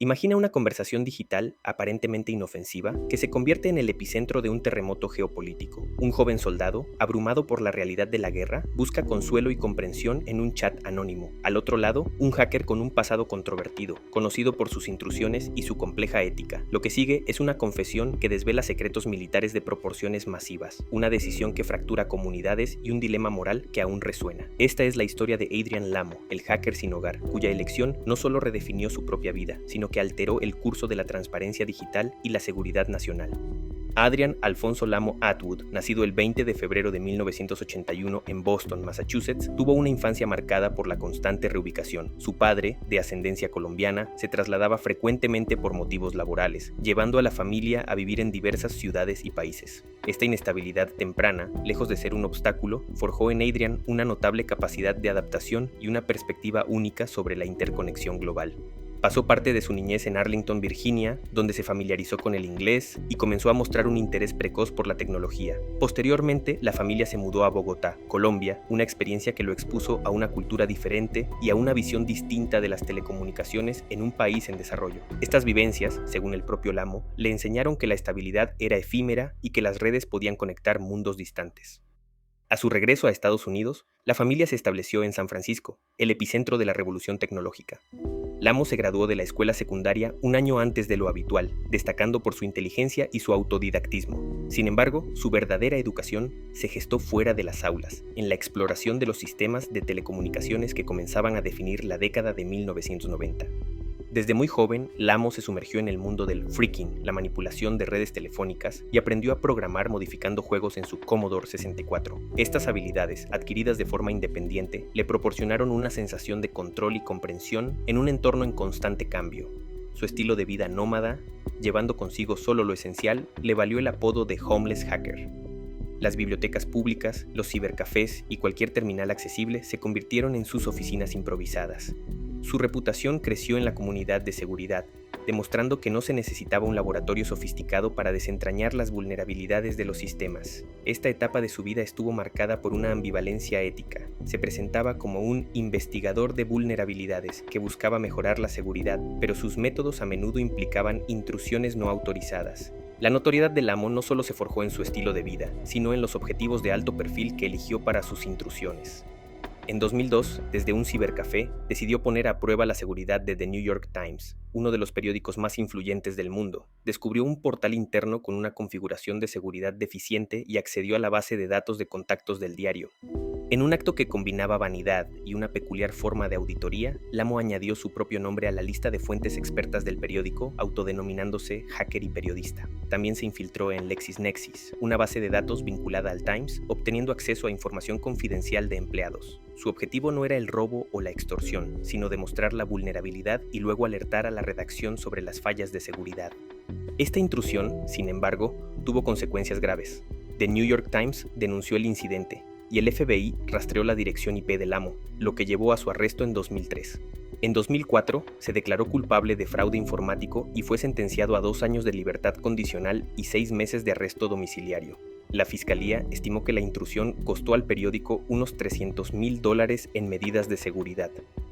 Imagina una conversación digital aparentemente inofensiva que se convierte en el epicentro de un terremoto geopolítico. Un joven soldado, abrumado por la realidad de la guerra, busca consuelo y comprensión en un chat anónimo. Al otro lado, un hacker con un pasado controvertido, conocido por sus intrusiones y su compleja ética. Lo que sigue es una confesión que desvela secretos militares de proporciones masivas, una decisión que fractura comunidades y un dilema moral que aún resuena. Esta es la historia de Adrian Lamo, el hacker sin hogar, cuya elección no solo redefinió su propia vida, sino que alteró el curso de la transparencia digital y la seguridad nacional. Adrian Alfonso Lamo Atwood, nacido el 20 de febrero de 1981 en Boston, Massachusetts, tuvo una infancia marcada por la constante reubicación. Su padre, de ascendencia colombiana, se trasladaba frecuentemente por motivos laborales, llevando a la familia a vivir en diversas ciudades y países. Esta inestabilidad temprana, lejos de ser un obstáculo, forjó en Adrian una notable capacidad de adaptación y una perspectiva única sobre la interconexión global. Pasó parte de su niñez en Arlington, Virginia, donde se familiarizó con el inglés y comenzó a mostrar un interés precoz por la tecnología. Posteriormente, la familia se mudó a Bogotá, Colombia, una experiencia que lo expuso a una cultura diferente y a una visión distinta de las telecomunicaciones en un país en desarrollo. Estas vivencias, según el propio Lamo, le enseñaron que la estabilidad era efímera y que las redes podían conectar mundos distantes. A su regreso a Estados Unidos, la familia se estableció en San Francisco, el epicentro de la revolución tecnológica. Lamo se graduó de la escuela secundaria un año antes de lo habitual, destacando por su inteligencia y su autodidactismo. Sin embargo, su verdadera educación se gestó fuera de las aulas, en la exploración de los sistemas de telecomunicaciones que comenzaban a definir la década de 1990. Desde muy joven, Lamo se sumergió en el mundo del phreaking, la manipulación de redes telefónicas, y aprendió a programar modificando juegos en su Commodore 64. Estas habilidades, adquiridas de forma independiente, le proporcionaron una sensación de control y comprensión en un entorno en constante cambio. Su estilo de vida nómada, llevando consigo solo lo esencial, le valió el apodo de Homeless Hacker. Las bibliotecas públicas, los cibercafés y cualquier terminal accesible se convirtieron en sus oficinas improvisadas. Su reputación creció en la comunidad de seguridad, demostrando que no se necesitaba un laboratorio sofisticado para desentrañar las vulnerabilidades de los sistemas. Esta etapa de su vida estuvo marcada por una ambivalencia ética. Se presentaba como un investigador de vulnerabilidades que buscaba mejorar la seguridad, pero sus métodos a menudo implicaban intrusiones no autorizadas. La notoriedad de Lamo no solo se forjó en su estilo de vida, sino en los objetivos de alto perfil que eligió para sus intrusiones. En 2002, desde un cibercafé, decidió poner a prueba la seguridad de The New York Times, uno de los periódicos más influyentes del mundo. Descubrió un portal interno con una configuración de seguridad deficiente y accedió a la base de datos de contactos del diario. En un acto que combinaba vanidad y una peculiar forma de auditoría, Lamo añadió su propio nombre a la lista de fuentes expertas del periódico, autodenominándose hacker y periodista. También se infiltró en LexisNexis, una base de datos vinculada al Times, obteniendo acceso a información confidencial de empleados. Su objetivo no era el robo o la extorsión, sino demostrar la vulnerabilidad y luego alertar a la redacción sobre las fallas de seguridad. Esta intrusión, sin embargo, tuvo consecuencias graves. The New York Times denunció el incidente, y el FBI rastreó la dirección IP de Lamo, lo que llevó a su arresto en 2003. En 2004, se declaró culpable de fraude informático y fue sentenciado a 2 años de libertad condicional y 6 meses de arresto domiciliario. La fiscalía estimó que la intrusión costó al periódico unos $300,000 en medidas de seguridad,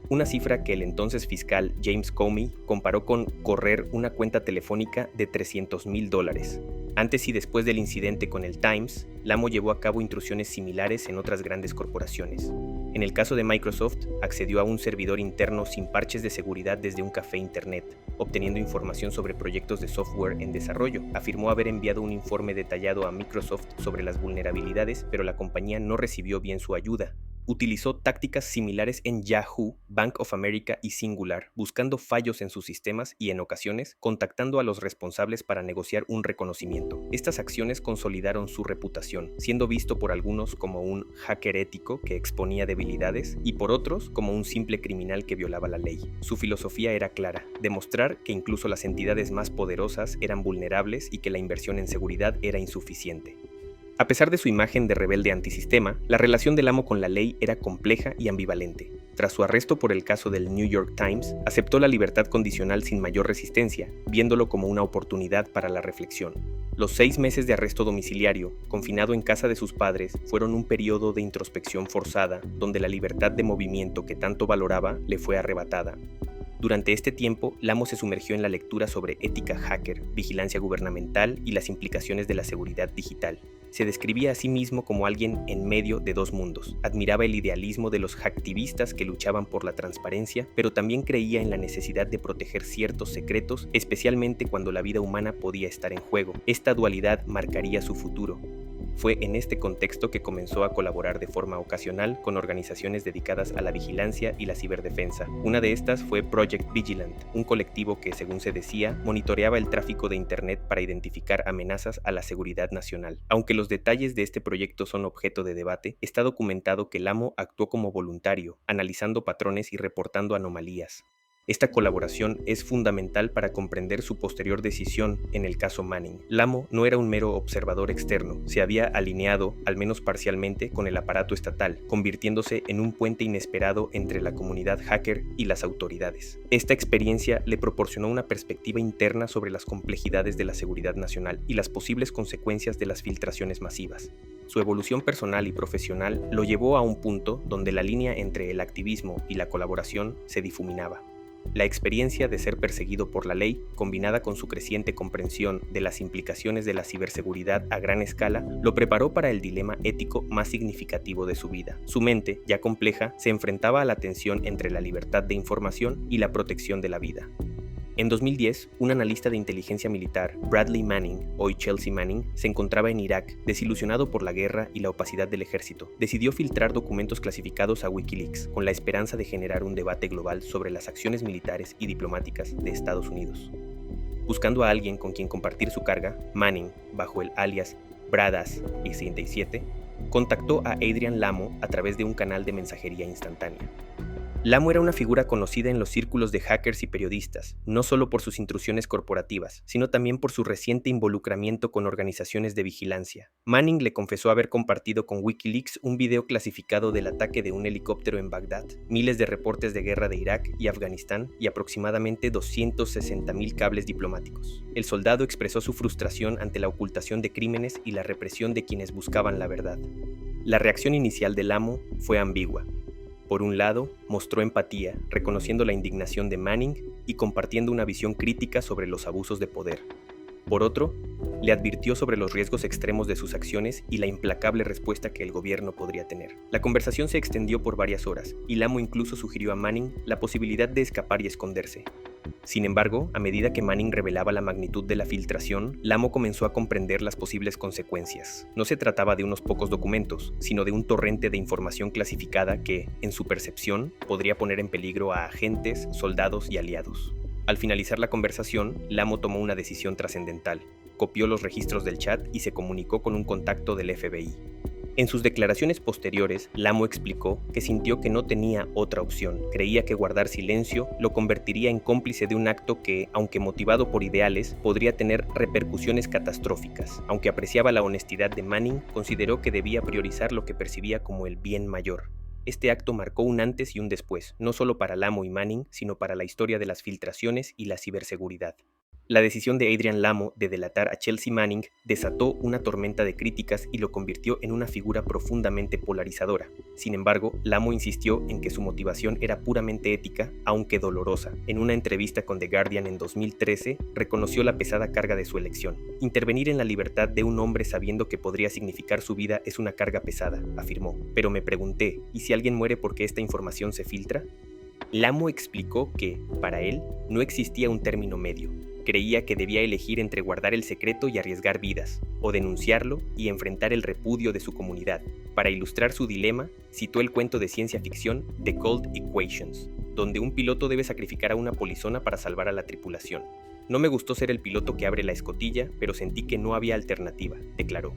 una cifra que el entonces fiscal James Comey comparó con correr una cuenta telefónica de $300,000. Antes y después del incidente con el Times, Lamo llevó a cabo intrusiones similares en otras grandes corporaciones. En el caso de Microsoft, accedió a un servidor interno sin parches de seguridad desde un café internet, obteniendo información sobre proyectos de software en desarrollo. Afirmó haber enviado un informe detallado a Microsoft sobre las vulnerabilidades, pero la compañía no recibió bien su ayuda. Utilizó tácticas similares en Yahoo, Bank of America y Singular, buscando fallos en sus sistemas y, en ocasiones, contactando a los responsables para negociar un reconocimiento. Estas acciones consolidaron su reputación, siendo visto por algunos como un hacker ético que exponía debilidades y por otros como un simple criminal que violaba la ley. Su filosofía era clara: demostrar que incluso las entidades más poderosas eran vulnerables y que la inversión en seguridad era insuficiente. A pesar de su imagen de rebelde antisistema, la relación del Lamo con la ley era compleja y ambivalente. Tras su arresto por el caso del New York Times, aceptó la libertad condicional sin mayor resistencia, viéndolo como una oportunidad para la reflexión. Los 6 meses de arresto domiciliario, confinado en casa de sus padres, fueron un periodo de introspección forzada, donde la libertad de movimiento que tanto valoraba le fue arrebatada. Durante este tiempo, Lamo se sumergió en la lectura sobre ética hacker, vigilancia gubernamental y las implicaciones de la seguridad digital. Se describía a sí mismo como alguien en medio de dos mundos. Admiraba el idealismo de los hacktivistas que luchaban por la transparencia, pero también creía en la necesidad de proteger ciertos secretos, especialmente cuando la vida humana podía estar en juego. Esta dualidad marcaría su futuro. Fue en este contexto que comenzó a colaborar de forma ocasional con organizaciones dedicadas a la vigilancia y la ciberdefensa. Una de estas fue Project Vigilant, un colectivo que, según se decía, monitoreaba el tráfico de Internet para identificar amenazas a la seguridad nacional. Aunque los detalles de este proyecto son objeto de debate, está documentado que Lamo actuó como voluntario, analizando patrones y reportando anomalías. Esta colaboración es fundamental para comprender su posterior decisión en el caso Manning. Lamo no era un mero observador externo, se había alineado, al menos parcialmente, con el aparato estatal, convirtiéndose en un puente inesperado entre la comunidad hacker y las autoridades. Esta experiencia le proporcionó una perspectiva interna sobre las complejidades de la seguridad nacional y las posibles consecuencias de las filtraciones masivas. Su evolución personal y profesional lo llevó a un punto donde la línea entre el activismo y la colaboración se difuminaba. La experiencia de ser perseguido por la ley, combinada con su creciente comprensión de las implicaciones de la ciberseguridad a gran escala, lo preparó para el dilema ético más significativo de su vida. Su mente, ya compleja, se enfrentaba a la tensión entre la libertad de información y la protección de la vida. En 2010, un analista de inteligencia militar, Bradley Manning, hoy Chelsea Manning, se encontraba en Irak, desilusionado por la guerra y la opacidad del ejército. Decidió filtrar documentos clasificados a Wikileaks, con la esperanza de generar un debate global sobre las acciones militares y diplomáticas de Estados Unidos. Buscando a alguien con quien compartir su carga, Manning, bajo el alias Bradas67, contactó a Adrian Lamo a través de un canal de mensajería instantánea. Lamo era una figura conocida en los círculos de hackers y periodistas, no solo por sus intrusiones corporativas, sino también por su reciente involucramiento con organizaciones de vigilancia. Manning le confesó haber compartido con Wikileaks un video clasificado del ataque de un helicóptero en Bagdad, miles de reportes de guerra de Irak y Afganistán y aproximadamente 260,000 cables diplomáticos. El soldado expresó su frustración ante la ocultación de crímenes y la represión de quienes buscaban la verdad. La reacción inicial de Lamo fue ambigua. Por un lado, mostró empatía, reconociendo la indignación de Manning y compartiendo una visión crítica sobre los abusos de poder. Por otro, le advirtió sobre los riesgos extremos de sus acciones y la implacable respuesta que el gobierno podría tener. La conversación se extendió por varias horas, y Lamo incluso sugirió a Manning la posibilidad de escapar y esconderse. Sin embargo, a medida que Manning revelaba la magnitud de la filtración, Lamo comenzó a comprender las posibles consecuencias. No se trataba de unos pocos documentos, sino de un torrente de información clasificada que, en su percepción, podría poner en peligro a agentes, soldados y aliados. Al finalizar la conversación, Lamo tomó una decisión trascendental. Copió los registros del chat y se comunicó con un contacto del FBI. En sus declaraciones posteriores, Lamo explicó que sintió que no tenía otra opción. Creía que guardar silencio lo convertiría en cómplice de un acto que, aunque motivado por ideales, podría tener repercusiones catastróficas. Aunque apreciaba la honestidad de Manning, consideró que debía priorizar lo que percibía como el bien mayor. Este acto marcó un antes y un después, no solo para Lamo y Manning, sino para la historia de las filtraciones y la ciberseguridad. La decisión de Adrian Lamo de delatar a Chelsea Manning desató una tormenta de críticas y lo convirtió en una figura profundamente polarizadora. Sin embargo, Lamo insistió en que su motivación era puramente ética, aunque dolorosa. En una entrevista con The Guardian en 2013, reconoció la pesada carga de su elección. Intervenir en la libertad de un hombre sabiendo que podría significar su vida es una carga pesada, afirmó. Pero me pregunté, ¿y si alguien muere porque esta información se filtra? Lamo explicó que, para él, no existía un término medio. Creía que debía elegir entre guardar el secreto y arriesgar vidas, o denunciarlo y enfrentar el repudio de su comunidad. Para ilustrar su dilema, citó el cuento de ciencia ficción The Cold Equations, donde un piloto debe sacrificar a una polizona para salvar a la tripulación. No me gustó ser el piloto que abre la escotilla, pero sentí que no había alternativa, declaró.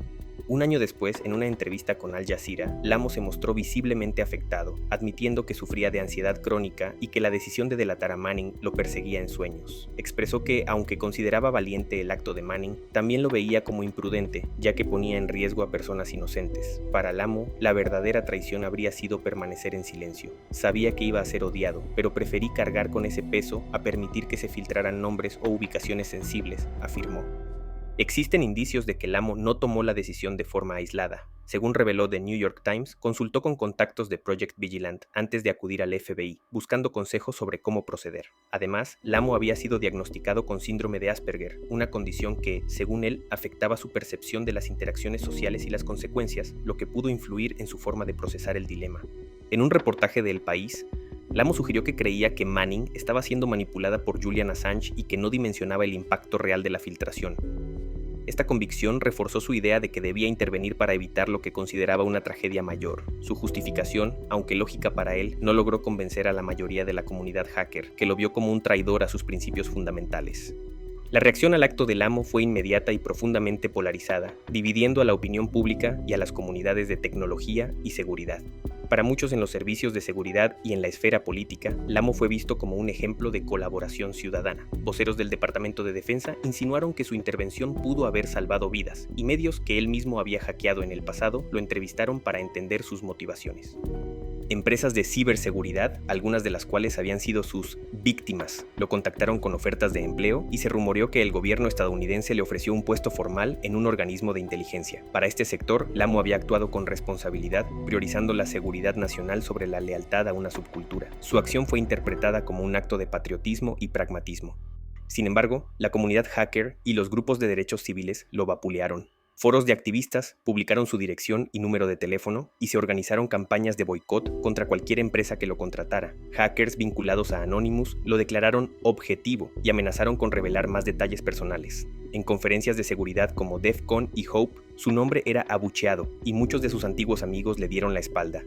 Un año después, en una entrevista con Al Jazeera, Lamo se mostró visiblemente afectado, admitiendo que sufría de ansiedad crónica y que la decisión de delatar a Manning lo perseguía en sueños. Expresó que, aunque consideraba valiente el acto de Manning, también lo veía como imprudente, ya que ponía en riesgo a personas inocentes. Para Lamo, la verdadera traición habría sido permanecer en silencio. Sabía que iba a ser odiado, pero preferí cargar con ese peso a permitir que se filtraran nombres o ubicaciones sensibles, afirmó. Existen indicios de que Lamo no tomó la decisión de forma aislada. Según reveló The New York Times, consultó con contactos de Project Vigilant antes de acudir al FBI, buscando consejos sobre cómo proceder. Además, Lamo había sido diagnosticado con síndrome de Asperger, una condición que, según él, afectaba su percepción de las interacciones sociales y las consecuencias, lo que pudo influir en su forma de procesar el dilema. En un reportaje de El País, Lamo sugirió que creía que Manning estaba siendo manipulada por Julian Assange y que no dimensionaba el impacto real de la filtración. Esta convicción reforzó su idea de que debía intervenir para evitar lo que consideraba una tragedia mayor. Su justificación, aunque lógica para él, no logró convencer a la mayoría de la comunidad hacker, que lo vio como un traidor a sus principios fundamentales. La reacción al acto de Lamo fue inmediata y profundamente polarizada, dividiendo a la opinión pública y a las comunidades de tecnología y seguridad. Para muchos en los servicios de seguridad y en la esfera política, Lamo fue visto como un ejemplo de colaboración ciudadana. Voceros del Departamento de Defensa insinuaron que su intervención pudo haber salvado vidas, y medios que él mismo había hackeado en el pasado lo entrevistaron para entender sus motivaciones. Empresas de ciberseguridad, algunas de las cuales habían sido sus víctimas, lo contactaron con ofertas de empleo y se rumoreó que el gobierno estadounidense le ofreció un puesto formal en un organismo de inteligencia. Para este sector, Lamo había actuado con responsabilidad, priorizando la seguridad nacional sobre la lealtad a una subcultura. Su acción fue interpretada como un acto de patriotismo y pragmatismo. Sin embargo, la comunidad hacker y los grupos de derechos civiles lo vapulearon. Foros de activistas publicaron su dirección y número de teléfono y se organizaron campañas de boicot contra cualquier empresa que lo contratara. Hackers vinculados a Anonymous lo declararon objetivo y amenazaron con revelar más detalles personales. En conferencias de seguridad como DEF CON y HOPE, su nombre era abucheado y muchos de sus antiguos amigos le dieron la espalda.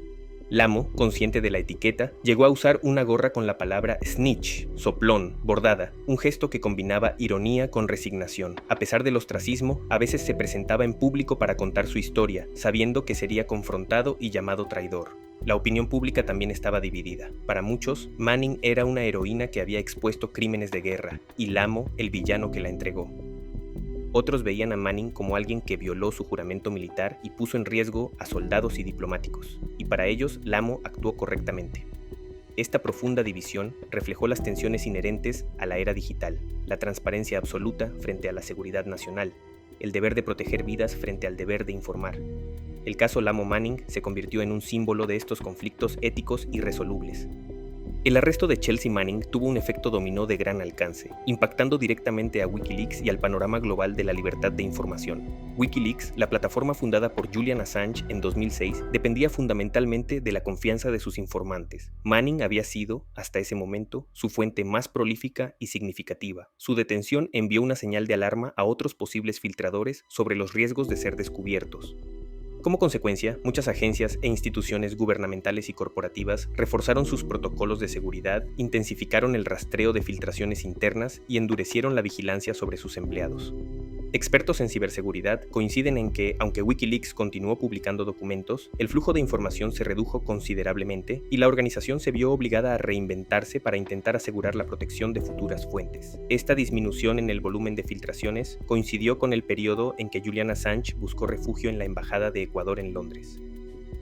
Lamo, consciente de la etiqueta, llegó a usar una gorra con la palabra snitch, soplón, bordada, un gesto que combinaba ironía con resignación. A pesar del ostracismo, a veces se presentaba en público para contar su historia, sabiendo que sería confrontado y llamado traidor. La opinión pública también estaba dividida. Para muchos, Manning era una heroína que había expuesto crímenes de guerra, y Lamo el villano que la entregó. Otros veían a Manning como alguien que violó su juramento militar y puso en riesgo a soldados y diplomáticos, y para ellos Lamo actuó correctamente. Esta profunda división reflejó las tensiones inherentes a la era digital, la transparencia absoluta frente a la seguridad nacional, el deber de proteger vidas frente al deber de informar. El caso Lamo Manning se convirtió en un símbolo de estos conflictos éticos irresolubles. El arresto de Chelsea Manning tuvo un efecto dominó de gran alcance, impactando directamente a Wikileaks y al panorama global de la libertad de información. Wikileaks, la plataforma fundada por Julian Assange en 2006, dependía fundamentalmente de la confianza de sus informantes. Manning había sido, hasta ese momento, su fuente más prolífica y significativa. Su detención envió una señal de alarma a otros posibles filtradores sobre los riesgos de ser descubiertos. Como consecuencia, muchas agencias e instituciones gubernamentales y corporativas reforzaron sus protocolos de seguridad, intensificaron el rastreo de filtraciones internas y endurecieron la vigilancia sobre sus empleados. Expertos en ciberseguridad coinciden en que, aunque Wikileaks continuó publicando documentos, el flujo de información se redujo considerablemente y la organización se vio obligada a reinventarse para intentar asegurar la protección de futuras fuentes. Esta disminución en el volumen de filtraciones coincidió con el periodo en que Julian Assange buscó refugio en la Embajada de Ecuador en Londres.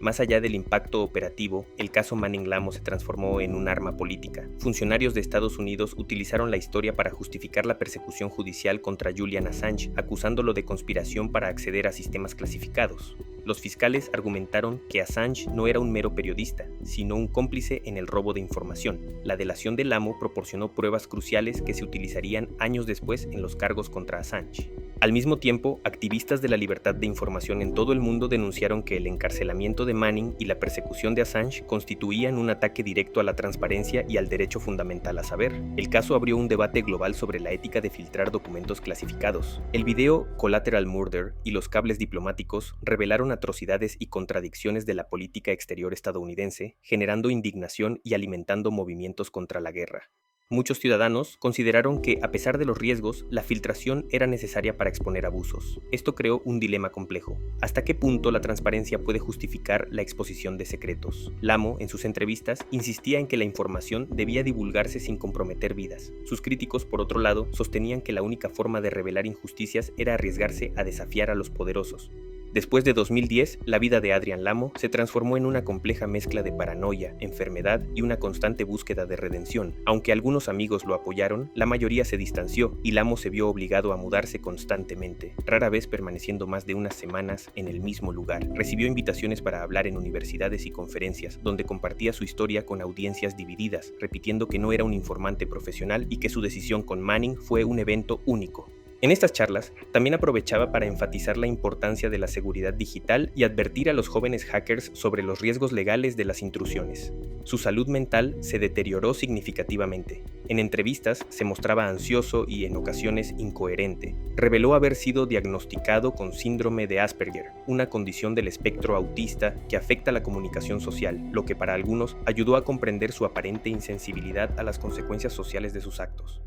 Más allá del impacto operativo, el caso Manning Lamo se transformó en un arma política. Funcionarios de Estados Unidos utilizaron la historia para justificar la persecución judicial contra Julian Assange, acusándolo de conspiración para acceder a sistemas clasificados. Los fiscales argumentaron que Assange no era un mero periodista, sino un cómplice en el robo de información. La delación de Lamo proporcionó pruebas cruciales que se utilizarían años después en los cargos contra Assange. Al mismo tiempo, activistas de la libertad de información en todo el mundo denunciaron que el encarcelamiento de Manning y la persecución de Assange constituían un ataque directo a la transparencia y al derecho fundamental a saber. El caso abrió un debate global sobre la ética de filtrar documentos clasificados. El video Collateral Murder y los cables diplomáticos revelaron atrocidades y contradicciones de la política exterior estadounidense, generando indignación y alimentando movimientos contra la guerra. Muchos ciudadanos consideraron que, a pesar de los riesgos, la filtración era necesaria para exponer abusos. Esto creó un dilema complejo. ¿Hasta qué punto la transparencia puede justificar la exposición de secretos? Lamo, en sus entrevistas, insistía en que la información debía divulgarse sin comprometer vidas. Sus críticos, por otro lado, sostenían que la única forma de revelar injusticias era arriesgarse a desafiar a los poderosos. Después de 2010, la vida de Adrian Lamo se transformó en una compleja mezcla de paranoia, enfermedad y una constante búsqueda de redención. Aunque algunos amigos lo apoyaron, la mayoría se distanció y Lamo se vio obligado a mudarse constantemente, rara vez permaneciendo más de unas semanas en el mismo lugar. Recibió invitaciones para hablar en universidades y conferencias, donde compartía su historia con audiencias divididas, repitiendo que no era un informante profesional y que su decisión con Manning fue un evento único. En estas charlas, también aprovechaba para enfatizar la importancia de la seguridad digital y advertir a los jóvenes hackers sobre los riesgos legales de las intrusiones. Su salud mental se deterioró significativamente. En entrevistas se mostraba ansioso y en ocasiones incoherente. Reveló haber sido diagnosticado con síndrome de Asperger, una condición del espectro autista que afecta la comunicación social, lo que para algunos ayudó a comprender su aparente insensibilidad a las consecuencias sociales de sus actos.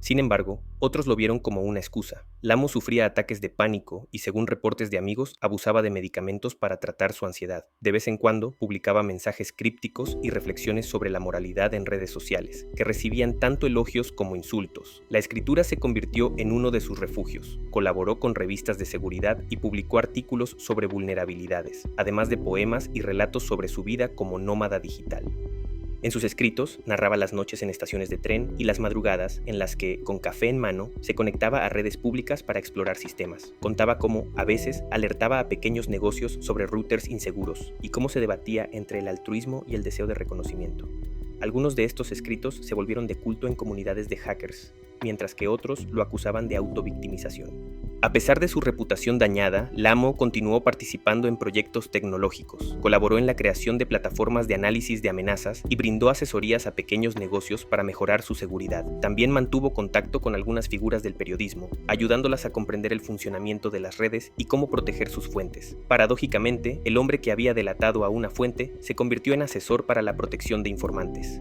Sin embargo, otros lo vieron como una excusa. Lamo sufría ataques de pánico y, según reportes de amigos, abusaba de medicamentos para tratar su ansiedad. De vez en cuando publicaba mensajes crípticos y reflexiones sobre la moralidad en redes sociales, que recibían tanto elogios como insultos. La escritura se convirtió en uno de sus refugios. Colaboró con revistas de seguridad y publicó artículos sobre vulnerabilidades, además de poemas y relatos sobre su vida como nómada digital. En sus escritos, narraba las noches en estaciones de tren y las madrugadas en las que, con café en mano, se conectaba a redes públicas para explorar sistemas. Contaba cómo, a veces, alertaba a pequeños negocios sobre routers inseguros y cómo se debatía entre el altruismo y el deseo de reconocimiento. Algunos de estos escritos se volvieron de culto en comunidades de hackers, mientras que otros lo acusaban de autovictimización. A pesar de su reputación dañada, Lamo continuó participando en proyectos tecnológicos, colaboró en la creación de plataformas de análisis de amenazas y brindó asesorías a pequeños negocios para mejorar su seguridad. También mantuvo contacto con algunas figuras del periodismo, ayudándolas a comprender el funcionamiento de las redes y cómo proteger sus fuentes. Paradójicamente, el hombre que había delatado a una fuente se convirtió en asesor para la protección de informantes.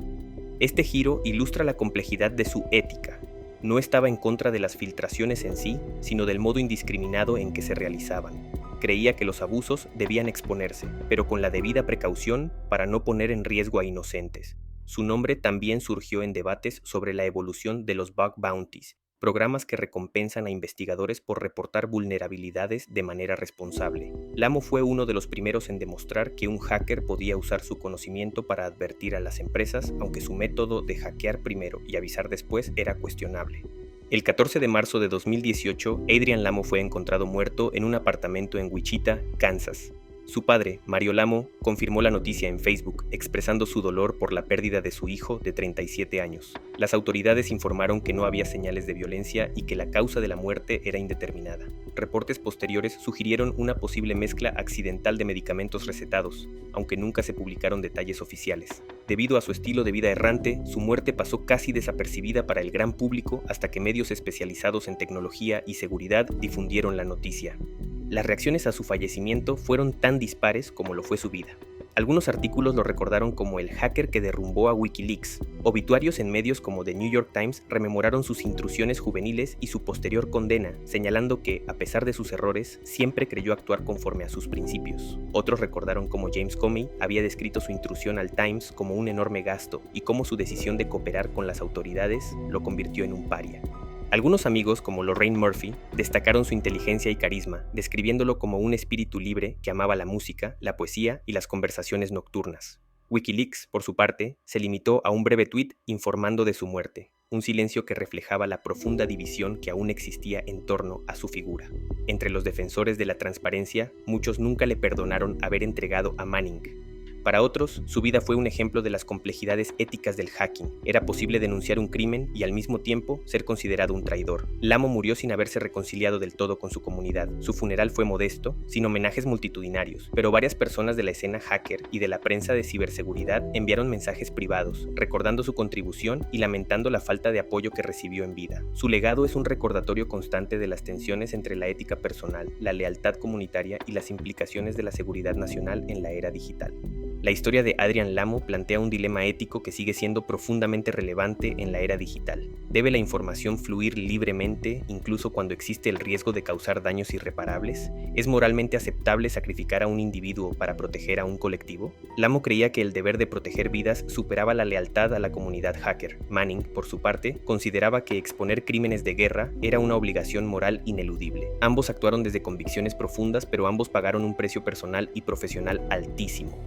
Este giro ilustra la complejidad de su ética. No estaba en contra de las filtraciones en sí, sino del modo indiscriminado en que se realizaban. Creía que los abusos debían exponerse, pero con la debida precaución para no poner en riesgo a inocentes. Su nombre también surgió en debates sobre la evolución de los bug bounties, programas que recompensan a investigadores por reportar vulnerabilidades de manera responsable. Lamo fue uno de los primeros en demostrar que un hacker podía usar su conocimiento para advertir a las empresas, aunque su método de hackear primero y avisar después era cuestionable. El 14 de marzo de 2018, Adrian Lamo fue encontrado muerto en un apartamento en Wichita, Kansas. Su padre, Mario Lamo, confirmó la noticia en Facebook, expresando su dolor por la pérdida de su hijo de 37 años. Las autoridades informaron que no había señales de violencia y que la causa de la muerte era indeterminada. Reportes posteriores sugirieron una posible mezcla accidental de medicamentos recetados, aunque nunca se publicaron detalles oficiales. Debido a su estilo de vida errante, su muerte pasó casi desapercibida para el gran público hasta que medios especializados en tecnología y seguridad difundieron la noticia. Las reacciones a su fallecimiento fueron tan dispares como lo fue su vida. Algunos artículos lo recordaron como el hacker que derrumbó a Wikileaks. Obituarios en medios como The New York Times rememoraron sus intrusiones juveniles y su posterior condena, señalando que, a pesar de sus errores, siempre creyó actuar conforme a sus principios. Otros recordaron cómo James Comey había descrito su intrusión al Times como un enorme gasto y cómo su decisión de cooperar con las autoridades lo convirtió en un paria. Algunos amigos, como Lorraine Murphy, destacaron su inteligencia y carisma, describiéndolo como un espíritu libre que amaba la música, la poesía y las conversaciones nocturnas. Wikileaks, por su parte, se limitó a un breve tuit informando de su muerte, un silencio que reflejaba la profunda división que aún existía en torno a su figura. Entre los defensores de la transparencia, muchos nunca le perdonaron haber entregado a Manning. Para otros, su vida fue un ejemplo de las complejidades éticas del hacking. Era posible denunciar un crimen y al mismo tiempo ser considerado un traidor. Lamo murió sin haberse reconciliado del todo con su comunidad. Su funeral fue modesto, sin homenajes multitudinarios, pero varias personas de la escena hacker y de la prensa de ciberseguridad enviaron mensajes privados, recordando su contribución y lamentando la falta de apoyo que recibió en vida. Su legado es un recordatorio constante de las tensiones entre la ética personal, la lealtad comunitaria y las implicaciones de la seguridad nacional en la era digital. La historia de Adrian Lamo plantea un dilema ético que sigue siendo profundamente relevante en la era digital. ¿Debe la información fluir libremente, incluso cuando existe el riesgo de causar daños irreparables? ¿Es moralmente aceptable sacrificar a un individuo para proteger a un colectivo? Lamo creía que el deber de proteger vidas superaba la lealtad a la comunidad hacker. Manning, por su parte, consideraba que exponer crímenes de guerra era una obligación moral ineludible. Ambos actuaron desde convicciones profundas, pero ambos pagaron un precio personal y profesional altísimo.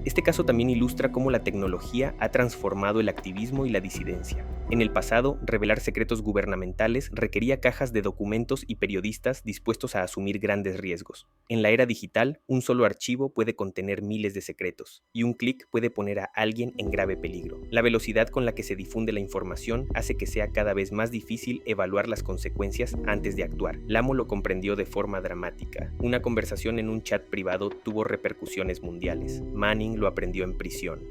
Este caso también ilustra cómo la tecnología ha transformado el activismo y la disidencia. En el pasado, revelar secretos gubernamentales requería cajas de documentos y periodistas dispuestos a asumir grandes riesgos. En la era digital, un solo archivo puede contener miles de secretos, y un clic puede poner a alguien en grave peligro. La velocidad con la que se difunde la información hace que sea cada vez más difícil evaluar las consecuencias antes de actuar. Lamo lo comprendió de forma dramática. Una conversación en un chat privado tuvo repercusiones mundiales. Manning lo aprendió en prisión.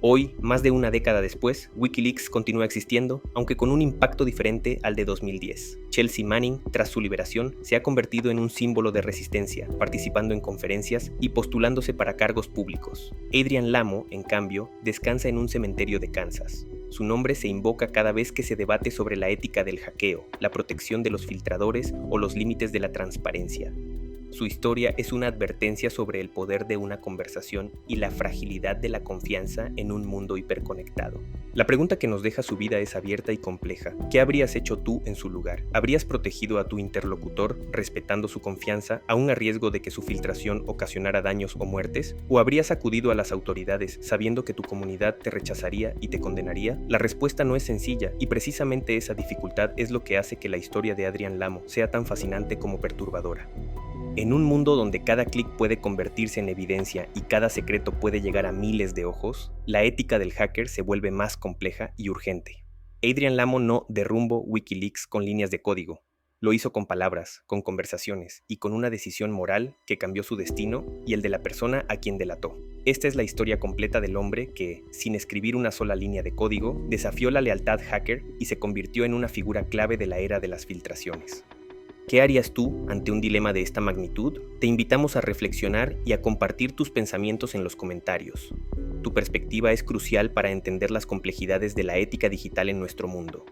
Hoy, más de una década después, Wikileaks continúa existiendo, aunque con un impacto diferente al de 2010. Chelsea Manning, tras su liberación, se ha convertido en un símbolo de resistencia, participando en conferencias y postulándose para cargos públicos. Adrian Lamo, en cambio, descansa en un cementerio de Kansas. Su nombre se invoca cada vez que se debate sobre la ética del hackeo, la protección de los filtradores o los límites de la transparencia. Su historia es una advertencia sobre el poder de una conversación y la fragilidad de la confianza en un mundo hiperconectado. La pregunta que nos deja su vida es abierta y compleja. ¿Qué habrías hecho tú en su lugar? ¿Habrías protegido a tu interlocutor respetando su confianza, aún a riesgo de que su filtración ocasionara daños o muertes? ¿O habrías acudido a las autoridades sabiendo que tu comunidad te rechazaría y te condenaría? La respuesta no es sencilla, y precisamente esa dificultad es lo que hace que la historia de Adrian Lamo sea tan fascinante como perturbadora. En un mundo donde cada clic puede convertirse en evidencia y cada secreto puede llegar a miles de ojos, la ética del hacker se vuelve más compleja y urgente. Adrian Lamo no derrumbó Wikileaks con líneas de código. Lo hizo con palabras, con conversaciones y con una decisión moral que cambió su destino y el de la persona a quien delató. Esta es la historia completa del hombre que, sin escribir una sola línea de código, desafió la lealtad hacker y se convirtió en una figura clave de la era de las filtraciones. ¿Qué harías tú ante un dilema de esta magnitud? Te invitamos a reflexionar y a compartir tus pensamientos en los comentarios. Tu perspectiva es crucial para entender las complejidades de la ética digital en nuestro mundo.